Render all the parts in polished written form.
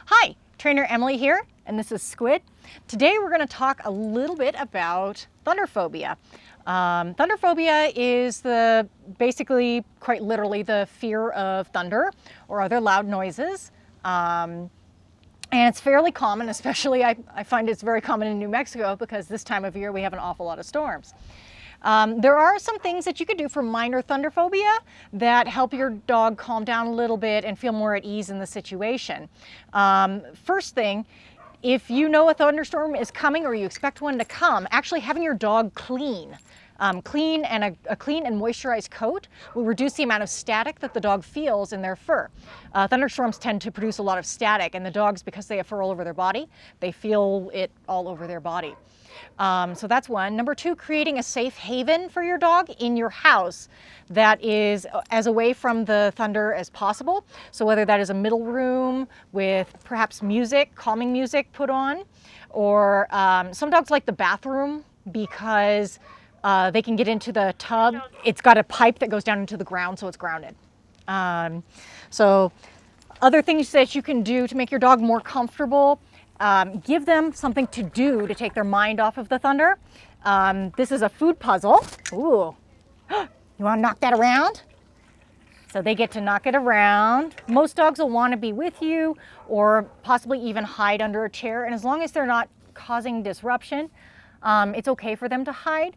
Hi, Trainer Emily here, and this is Squid. Today we're going to talk a little bit about thunder phobia. Thunder phobia is basically, quite literally, the fear of thunder or other loud noises. And it's fairly common, especially I find it's very common in New Mexico because this time of year we have an awful lot of storms. There are some things that you could do for minor thunder phobia that help your dog calm down a little bit and feel more at ease in the situation. First thing, if you know a thunderstorm is coming or you expect one to come, actually having your dog clean. A clean and moisturized coat will reduce the amount of static that the dog feels in their fur. Thunderstorms tend to produce a lot of static, and the dogs, because they have fur all over their body, they feel it all over their body. So that's one. Number two, creating a safe haven for your dog in your house that is as away from the thunder as possible. So whether that is a middle room with perhaps music, calming music put on, or some dogs like the bathroom because they can get into the tub. It's got a pipe that goes down into the ground, so it's grounded. So other things that you can do to make your dog more comfortable, give them something to do to take their mind off of the thunder. This is a food puzzle. Ooh, you want to knock that around? So they get to knock it around. Most dogs will want to be with you or possibly even hide under a chair. And as long as they're not causing disruption, it's okay for them to hide.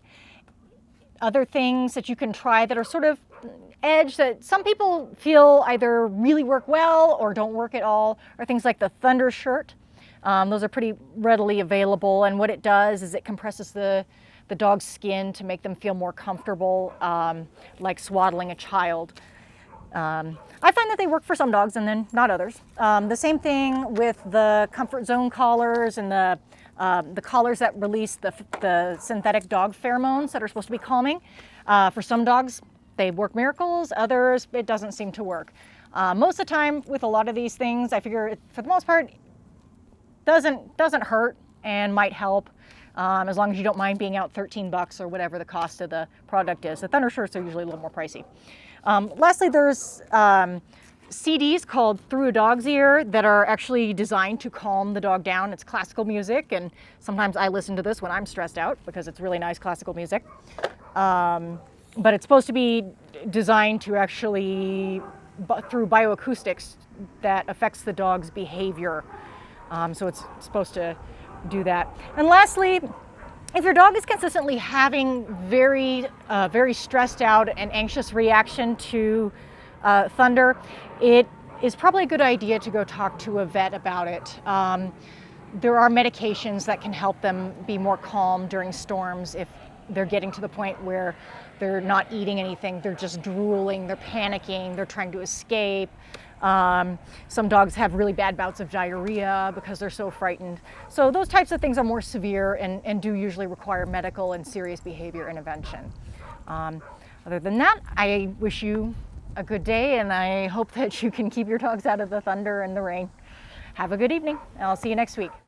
Other things that you can try that are sort of edge that some people feel either really work well or don't work at all are things like the thunder shirt. Those are pretty readily available, and what it does is it compresses the dog's skin to make them feel more comfortable, like swaddling a child. I find that they work for some dogs and then not others. The same thing with the comfort zone collars and the collars that release the synthetic dog pheromones that are supposed to be calming. For some dogs, they work miracles. Others, it doesn't seem to work. Most of the time with a lot of these things, I figure for the most part, doesn't hurt and might help as long as you don't mind being out $13 or whatever the cost of the product is. The thunder shirts are usually a little more pricey. Lastly, there's CDs called Through a Dog's Ear that are actually designed to calm the dog down. It's classical music, and sometimes I listen to this when I'm stressed out because it's really nice classical music. But it's supposed to be designed to actually, through bioacoustics, that affects the dog's behavior. So it's supposed to do that. And lastly, if your dog is consistently having very stressed out and anxious reaction to thunder, it is probably a good idea to go talk to a vet about it. There are medications that can help them be more calm during storms if they're getting to the point where they're not eating anything, they're just drooling, they're panicking, they're trying to escape. Some dogs have really bad bouts of diarrhea because they're so frightened. So those types of things are more severe and do usually require medical and serious behavior intervention. Other than that, I wish you a good day, and I hope that you can keep your dogs out of the thunder and the rain. Have a good evening, and I'll see you next week.